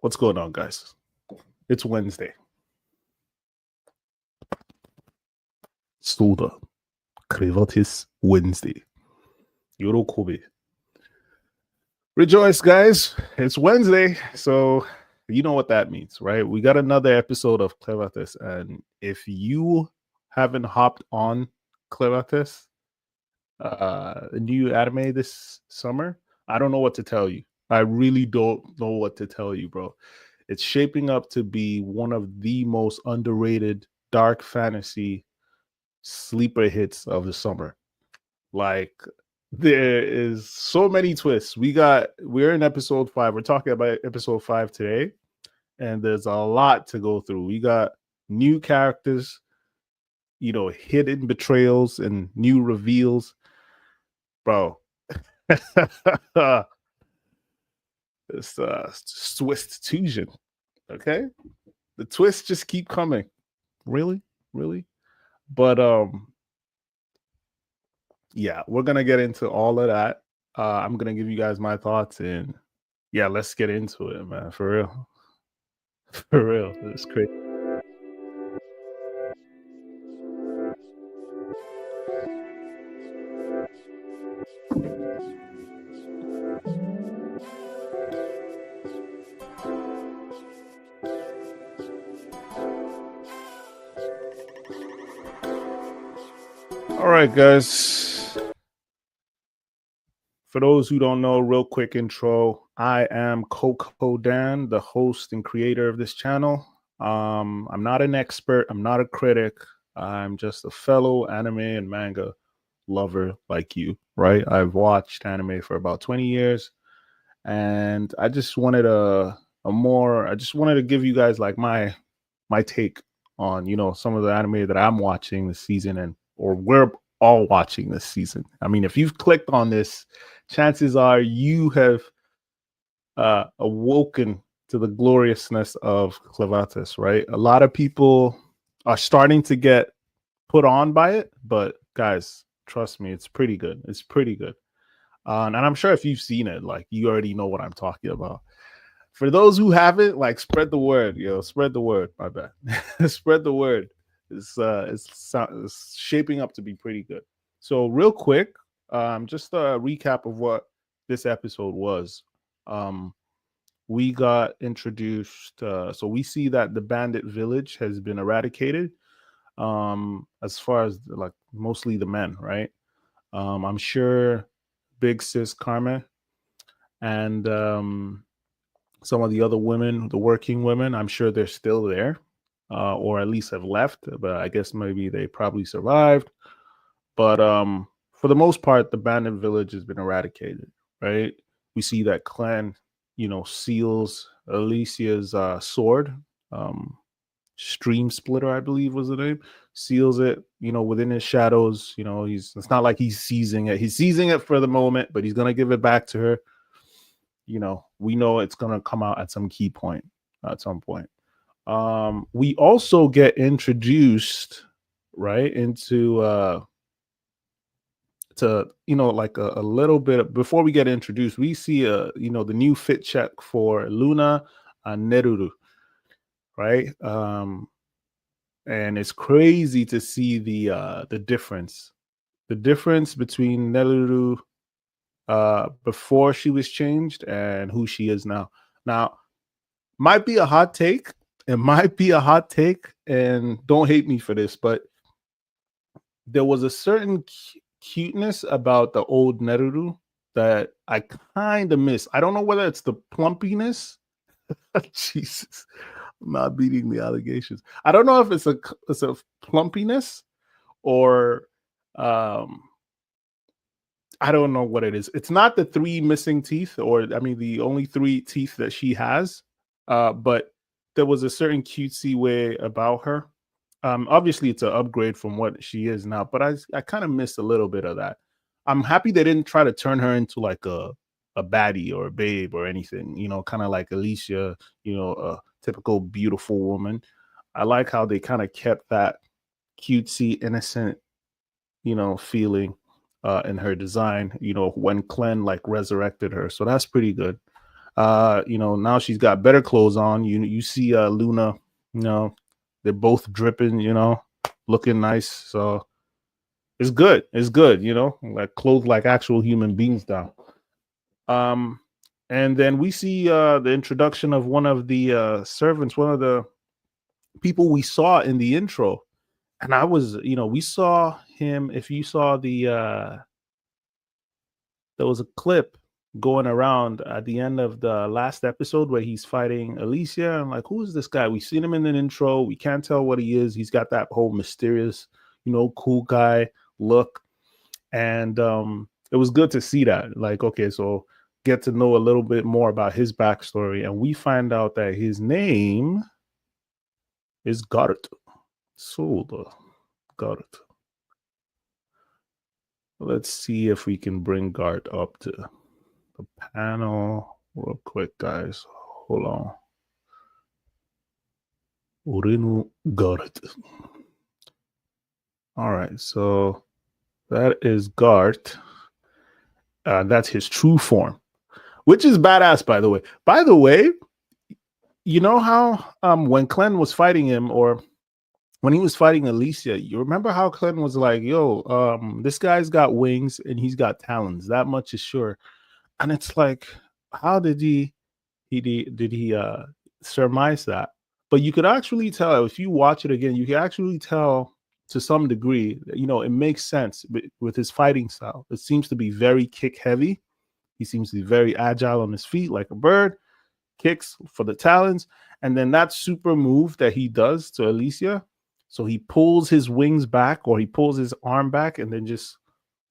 What's going on, guys? It's Wednesday. Soda. Clevatess Wednesday. Yorokobe. Rejoice, guys. It's Wednesday. So you know what that means, right? We got another episode of Clevatess. And if you haven't hopped on Clevatess, new anime this summer, I don't know what to tell you. I really don't know what to tell you, bro. It's shaping up to be one of the most underrated dark fantasy sleeper hits of the summer. Like, there is so many twists. We're in episode 5. We're talking about episode 5 today, and there's a lot to go through. We got new characters, hidden betrayals and new reveals. Bro. It's twist fusion. Okay? The twists just keep coming. Really? But yeah, we're gonna get into all of that. I'm gonna give you guys my thoughts, and yeah, let's get into it, man. For real. For real. It's crazy. All right, guys. For those who don't know, real quick intro. I am Coco Dan, the host and creator of this channel. I'm not an expert, I'm not a critic. I'm just a fellow anime and manga lover like you, right? I've watched anime for about 20 years, and I just wanted I just wanted to give you guys like my take on, some of the anime that I'm watching this season, and or we're all watching this season. I mean, if you've clicked on this, chances are you have awoken to the gloriousness of Clevatess, right? A lot of people are starting to get put on by it, but guys, trust me, it's pretty good. It's pretty good. And I'm sure if you've seen it, like, you already know what I'm talking about. For those who haven't, like, spread the word, spread the word. My bad. Spread the word. It's shaping up to be pretty good. So real quick, just a recap of what this episode was. We got introduced. So we see that the bandit village has been eradicated. As far as like mostly the men, right? I'm sure Big Sis Carmen and some of the other women, the working women, I'm sure they're still there, or at least have left. But I guess maybe they probably survived. But for the most part, the bandit village has been eradicated, right? We see that Clan, seals Alicia's sword. Stream Splitter, I believe was the name, seals it, within his shadows. It's not like he's seizing it. He's seizing it for the moment, but he's gonna give it back to her. We know it's gonna come out at some key point, at some point. We also get introduced right into to like a little bit before we get introduced. We see the new fit check for Luna and Neruru, right? And it's crazy to see the difference between Neruru before she was changed and who she is now. Now, might be a hot take. It might be a hot take, and don't hate me for this, but there was a certain cuteness about the old Neruru that I kind of miss. I don't know whether it's the plumpiness. Jesus, I'm not beating the allegations. I don't know if it's a plumpiness or I don't know what it is. It's not the 3 missing teeth, or I mean the only 3 teeth that she has, but there was a certain cutesy way about her. Obviously it's an upgrade from what she is now, but I kind of missed a little bit of that. I'm happy they didn't try to turn her into like a baddie or a babe or anything, kind of like Alicia, a typical beautiful woman. I like how they kind of kept that cutesy, innocent, feeling in her design, when Clen like resurrected her. So that's pretty good. Now she's got better clothes on. You see Luna, you know, they're both dripping, looking nice. So it's good. It's good, like clothed like actual human beings now. Um, and then we see the introduction of one of the servants, one of the people we saw in the intro. And we saw him. If you saw there was a clip going around at the end of the last episode where he's fighting Alicia. I'm like, who is this guy? We've seen him in an intro. We can't tell what he is. He's got that whole mysterious, cool guy look. And it was good to see that. Like, okay, so get to know a little bit more about his backstory. And we find out that his name is Gart. Gart. Let's see if we can bring Gart up to the panel real quick, guys. Hold on. Urinu Gart. All right, so that is Gart. That's his true form, which is badass, by the way. By the way, you know how when Clem was fighting him, or when he was fighting Alicia, you remember how Clem was like, yo, this guy's got wings and he's got talons. That much is sure. And it's like, how did he surmise that? But you could actually tell, if you watch it again, you can actually tell to some degree, it makes sense with his fighting style. It seems to be very kick heavy. He seems to be very agile on his feet, like a bird, kicks for the talons. And then that super move that he does to Alicia. So he pulls his wings back, or he pulls his arm back, and then just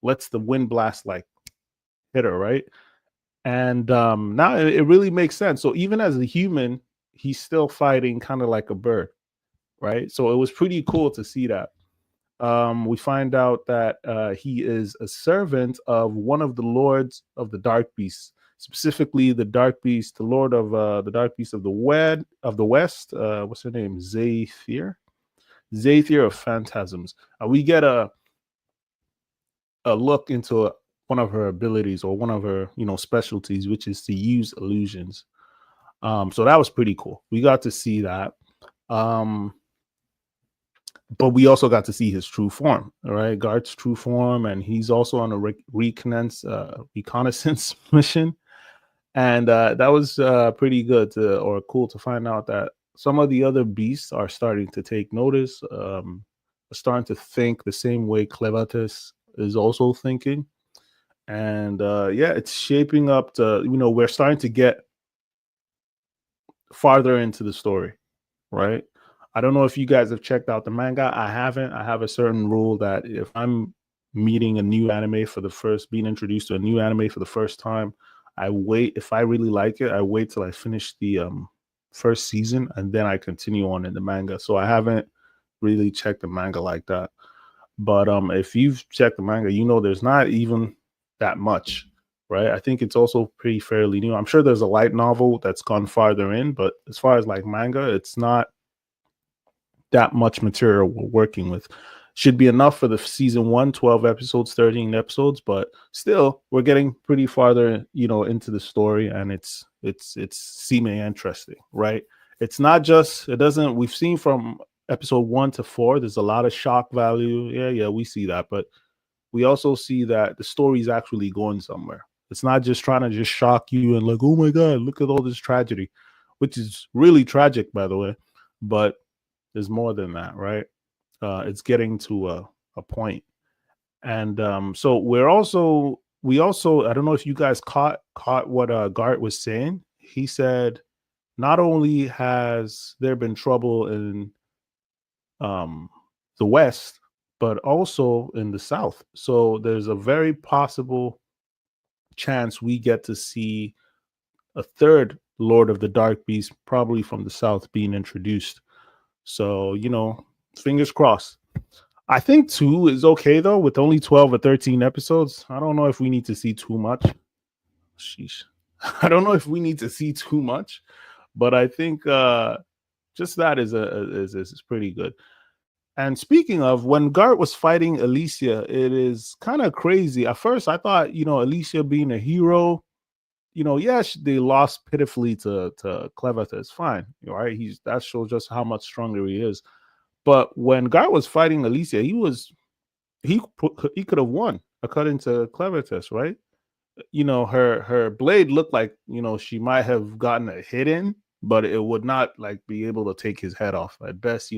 lets the wind blast like hit her, right? And now it really makes sense. So even as a human, he's still fighting kind of like a bird, right? So it was pretty cool to see that. We find out that he is a servant of one of the lords of the dark beasts, specifically the dark beast, the lord of the dark beast of the west. What's her name? Zathir of Phantasms. We get a look into one of her abilities, or one of her specialties, which is to use illusions. So that was pretty cool. We got to see that. But we also got to see his true form, all right? Gart's true form, and he's also on a reconnaissance mission. And that was pretty good or cool to find out that some of the other beasts are starting to take notice, starting to think the same way Clevatess is also thinking. And it's shaping up to, we're starting to get farther into the story, right? I don't know if you guys have checked out the manga. I haven't. I have a certain rule that if I'm meeting a new anime being introduced to a new anime for the first time, I wait. If I really like it, I wait till I finish the first season, and then I continue on in the manga. So I haven't really checked the manga like that. But if you've checked the manga, there's not even that much, right? I think it's also pretty fairly new. I'm sure there's a light novel that's gone farther in, but as far as like manga, it's not that much material we're working with. Should be enough for the season 1, 12 episodes, 13 episodes, but still we're getting pretty farther, into the story, and it's seeming interesting, right? It's not just, we've seen from episode 1 to 4, there's a lot of shock value. Yeah, we see that, but we also see that the story is actually going somewhere. It's not just trying to just shock you and like, oh my God, look at all this tragedy, which is really tragic, by the way. But there's more than that, right? It's getting to a point. And so we also, I don't know if you guys caught what Gart was saying. He said, not only has there been trouble in the West, but also in the South. So there's a very possible chance we get to see a third Lord of the Dark Beast, probably from the South, being introduced. So, fingers crossed. I think 2 is okay, though, with only 12 or 13 episodes. I don't know if we need to see too much. Sheesh. I don't know if we need to see too much, but I think just that is pretty good. And speaking of, when Gart was fighting Alicia, it is kind of crazy. At first, I thought, Alicia being a hero, yes, they lost pitifully to Clevatess. Fine, right? That shows just how much stronger he is. But when Guy was fighting Alicia, he could have won according to Clevatess, right? Her blade looked like she might have gotten a hit in, but it would not like be able to take his head off. At best,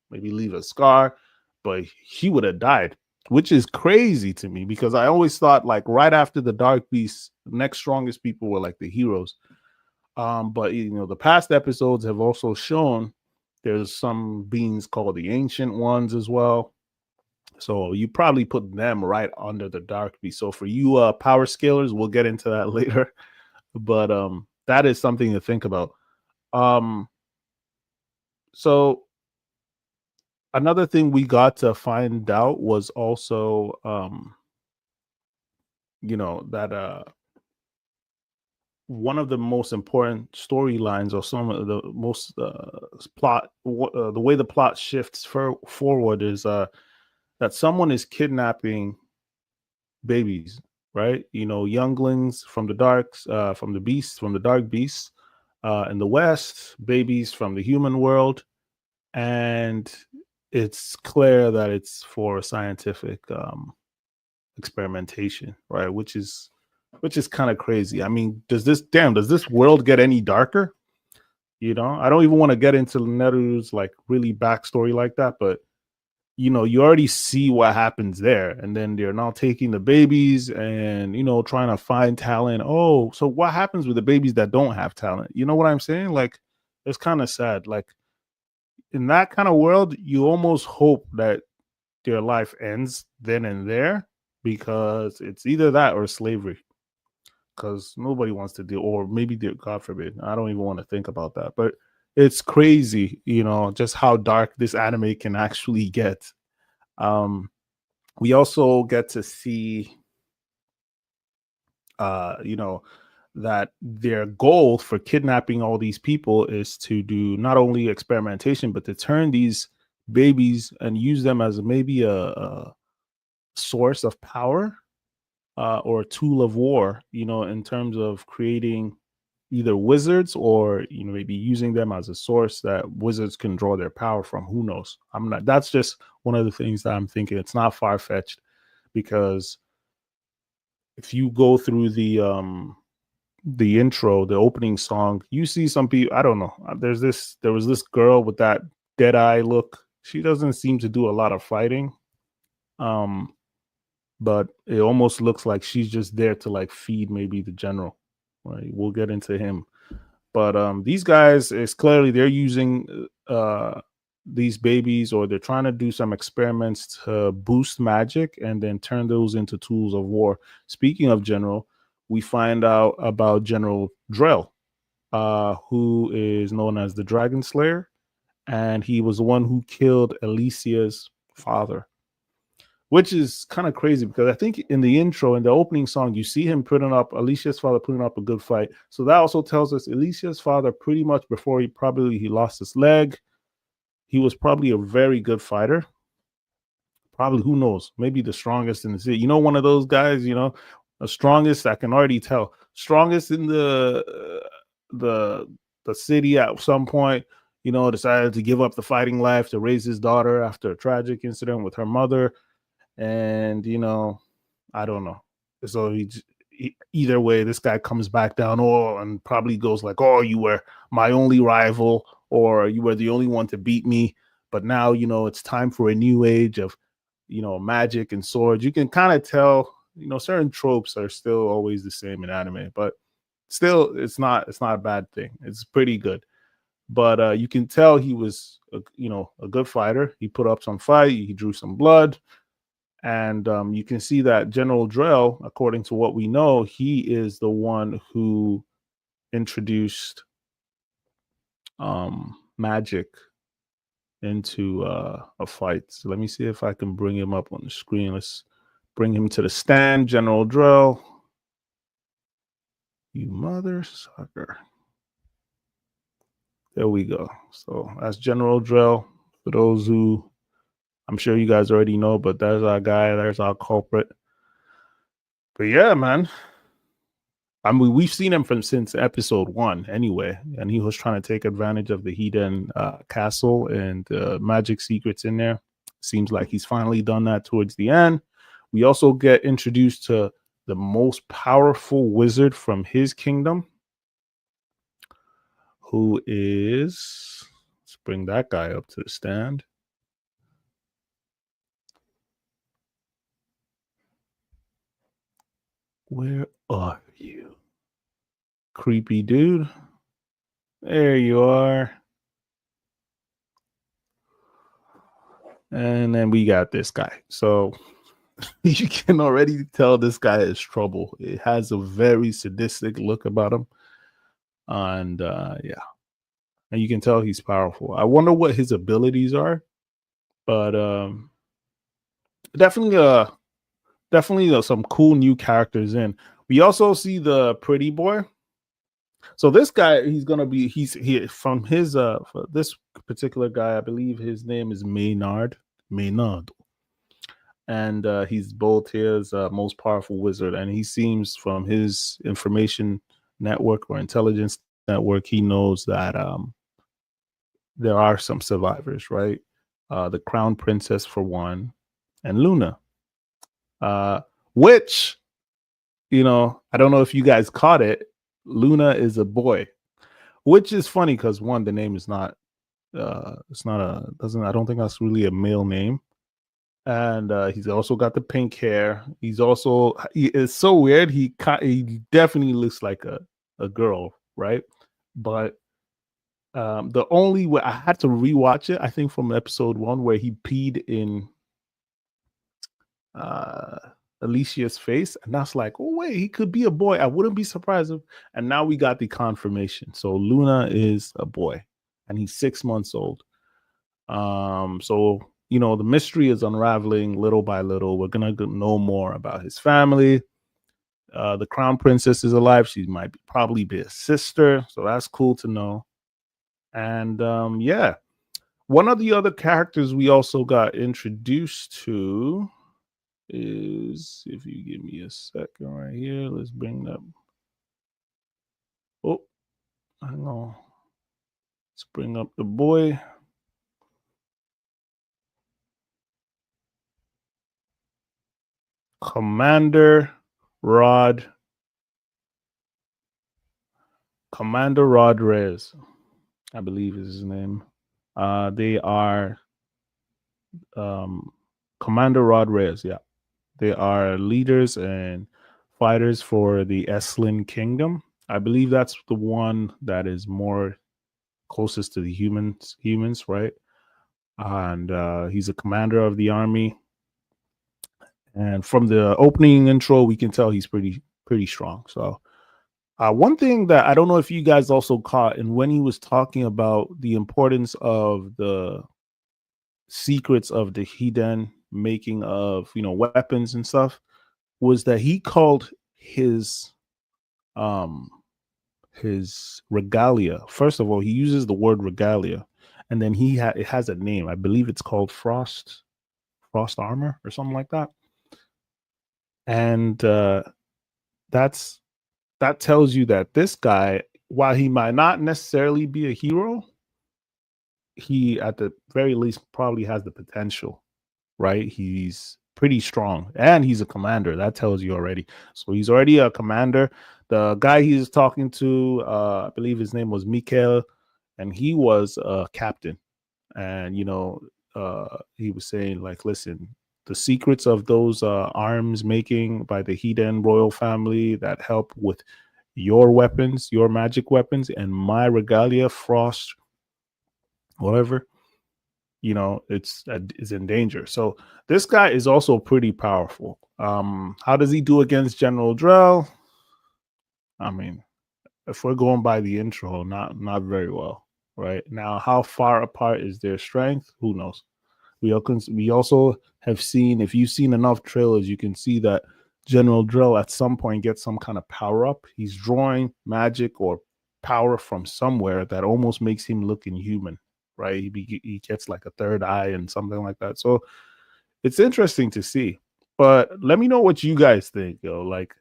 maybe leave a scar, but he would have died, which is crazy to me because I always thought like right after the Dark Beast, the next strongest people were like the heroes. But the past episodes have also shown there's some beings called the Ancient Ones as well. So you probably put them right under the Dark Beast. So for you power scalers, we'll get into that later. But that is something to think about. Um so another thing we got to find out was also that one of the most important storylines or some of the most the way the plot shifts forward is that someone is kidnapping babies, right? Younglings from the from the beasts, from the dark beasts, in the West, babies from the human world, and it's clear that it's for scientific experimentation, right? Which is kind of crazy. I mean, does this world get any darker? I don't even want to get into Neru's like really backstory like that, but you already see what happens there. And then they're now taking the babies and, trying to find talent. Oh, so what happens with the babies that don't have talent? You know what I'm saying? Like, it's kind of sad. Like, in that kind of world, you almost hope that their life ends then and there because it's either that or slavery. Because nobody wants to deal, or maybe, God forbid, I don't even want to think about that. But it's crazy, just how dark this anime can actually get. Um, we also get to see, you know, that their goal for kidnapping all these people is to do not only experimentation, but to turn these babies and use them as maybe a source of power or a tool of war, in terms of creating either wizards or maybe using them as a source that wizards can draw their power from. Who knows? That's just one of the things that I'm thinking. It's not far-fetched, because if you go through the intro, the opening song, you see some people, I don't know, there was this girl with that dead eye look. She doesn't seem to do a lot of fighting, but it almost looks like she's just there to like feed maybe the general. Right, we'll get into him. But these guys, is clearly they're using these babies, or they're trying to do some experiments to boost magic and then turn those into tools of war. Speaking of general, we find out about General Drell, who is known as the Dragon Slayer, and he was the one who killed Alicia's father, which is kind of crazy because I think in the intro, in the opening song, you see him putting up Alicia's father putting up a good fight. So that also tells us Alicia's father, pretty much before he lost his leg, he was probably a very good fighter. Probably, who knows, maybe the strongest in the city. One of those guys, the strongest, I can already tell, strongest in the the city at some point, decided to give up the fighting life to raise his daughter after a tragic incident with her mother. And I don't know. So either way, this guy comes back down, and probably goes like, "Oh, you were my only rival, or you were the only one to beat me. But now, it's time for a new age of, magic and swords." You can kind of tell, certain tropes are still always the same in anime, but still, it's not a bad thing. It's pretty good. But you can tell he was, a good fighter. He put up some fight. He drew some blood. And you can see that General Drell, according to what we know, he is the one who introduced magic into a fight. So let me see if I can bring him up on the screen. Let's bring him to the stand. General Drell. You mother sucker. There we go. So that's General Drell. For those who, I'm sure you guys already know, but there's our guy. There's our culprit. But yeah, man, I mean, we've seen him from since episode 1 anyway, and he was trying to take advantage of the hidden castle and magic secrets in there. Seems like he's finally done that towards the end. We also get introduced to the most powerful wizard from his kingdom, who is, let's bring that guy up to the stand. Where are you? Creepy dude. There you are. And then we got this guy. So you can already tell this guy is trouble. It has a very sadistic look about him. And yeah. And you can tell he's powerful. I wonder what his abilities are. But definitely some cool new characters in. We also see the pretty boy. So this guy, he's gonna be from his for this particular guy, I believe his name is Maynard, and he's Boltea's most powerful wizard. And he seems, from his information network or intelligence network, he knows that there are some survivors, right? The crown princess for one, and Luna, which, I don't know if you guys caught it. Luna is a boy, which is funny because, one, the name is not it's not a doesn't I don't think that's really a male name. And he's also got the pink hair. It's so weird. He definitely looks like a girl, right? But the only way I had to rewatch it, I think, from episode 1, where he peed in Alicia's face, and that's like, oh wait, he could be a boy. I wouldn't be surprised if. And now we got the confirmation. So Luna is a boy, and he's 6 months old. So the mystery is unraveling little by little. We're gonna know more about his family. The crown princess is alive. She might probably be a sister, so that's cool to know. And yeah, one of the other characters we also got introduced to is, if you give me a second right here, let's bring that. Oh, hang on. Let's bring up the boy. Commander Rod Reyes, I believe is his name. They are Commander Rod Reyes, yeah. They are leaders and fighters for the Eslin Kingdom. I believe that's the one that is more closest to the humans, right? And he's a commander of the army. And from the opening intro, we can tell he's pretty strong. So one thing that I don't know if you guys also caught, and when he was talking about the importance of the secrets of the hidden making of weapons and stuff, was that he called his regalia. First of all, he uses the word regalia, and then it has a name. I believe it's called frost armor or something like that. And that tells you that this guy, while he might not necessarily be a hero, he at the very least probably has the potential, right? He's pretty strong, and he's a commander. That tells you already. So he's already a commander. The guy he's talking to, I believe his name was Mikael, and he was a captain. And he was saying, like, listen, the secrets of those arms making by the Hiden royal family that help with your weapons, your magic weapons, and my regalia, frost, whatever, it's in danger. So this guy is also pretty powerful. How does he do against General Drell? I mean, if we're going by the intro, not very well, right? Now, how far apart is their strength? Who knows? We also have seen, if you've seen enough trailers, you can see that General Drell at some point gets some kind of power up. He's drawing magic or power from somewhere that almost makes him look inhuman, right? He gets like a third eye and something like that. So it's interesting to see. But let me know what you guys think, yo. Like,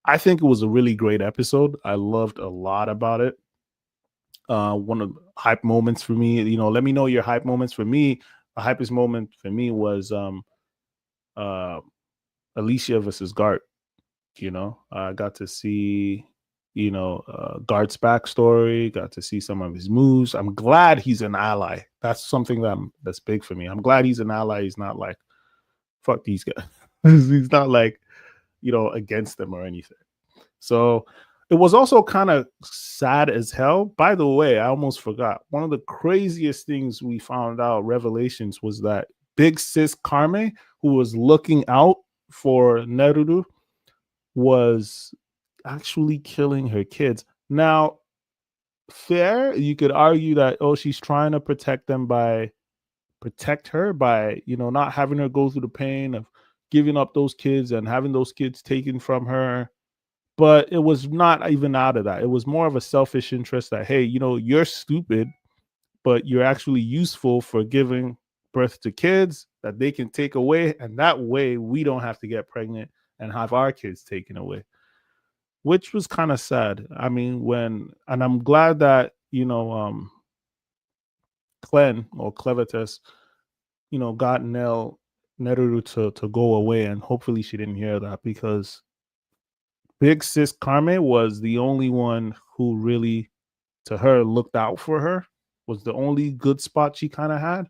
I think it was a really great episode. I loved a lot about it. One of the hype moments for me, let me know your hype moments. For me, the hypest moment for me was uh Alicia versus Gart. I got to see, Gart's backstory, got to see some of his moves. I'm glad he's an ally. That's something that's big for me. I'm glad he's an ally. He's not like, fuck these guys. He's not like, against them or anything. So it was also kind of sad as hell. By the way, I almost forgot. One of the craziest things we found out, revelations, was that big sis Carme, who was looking out for Neruru, was actually killing her kids. Now, fair, you could argue that, oh, she's trying to protect her by, not having her go through the pain of giving up those kids and having those kids taken from her. But it was not even out of that. It was more of a selfish interest that, hey, you're stupid, but you're actually useful for giving birth to kids that they can take away. And that way we don't have to get pregnant and have our kids taken away, which was kind of sad. I mean, and I'm glad that, Clevatess, got Neruru to go away. And hopefully she didn't hear that, because Big Sis Carme was the only one who really, to her, looked out for her, was the only good spot she kind of had.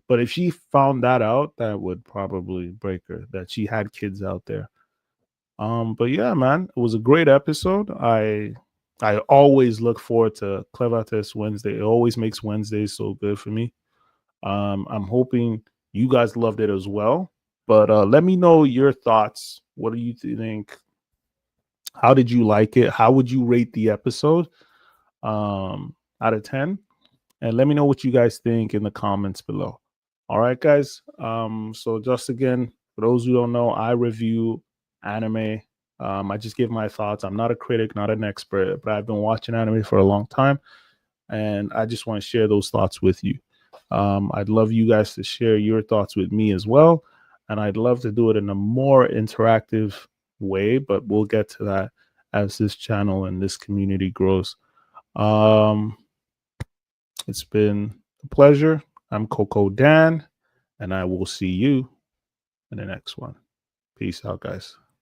But if she found that out, that would probably break her, that she had kids out there. But yeah, man, it was a great episode. I always look forward to Clevatess Wednesday. It always makes Wednesdays so good for me. I'm hoping you guys loved it as well. But let me know your thoughts. What do you think? How did you like it? How would you rate the episode out of 10? And let me know what you guys think in the comments below. All right, guys. So just again, for those who don't know, I review anime. I just give my thoughts. I'm not a critic, not an expert, but I've been watching anime for a long time, and I just want to share those thoughts with you. I'd love you guys to share your thoughts with me as well, and I'd love to do it in a more interactive way, but we'll get to that as this channel and this community grows. It's been a pleasure. I'm Coco Dan, and I will see you in the next one. Peace out, guys.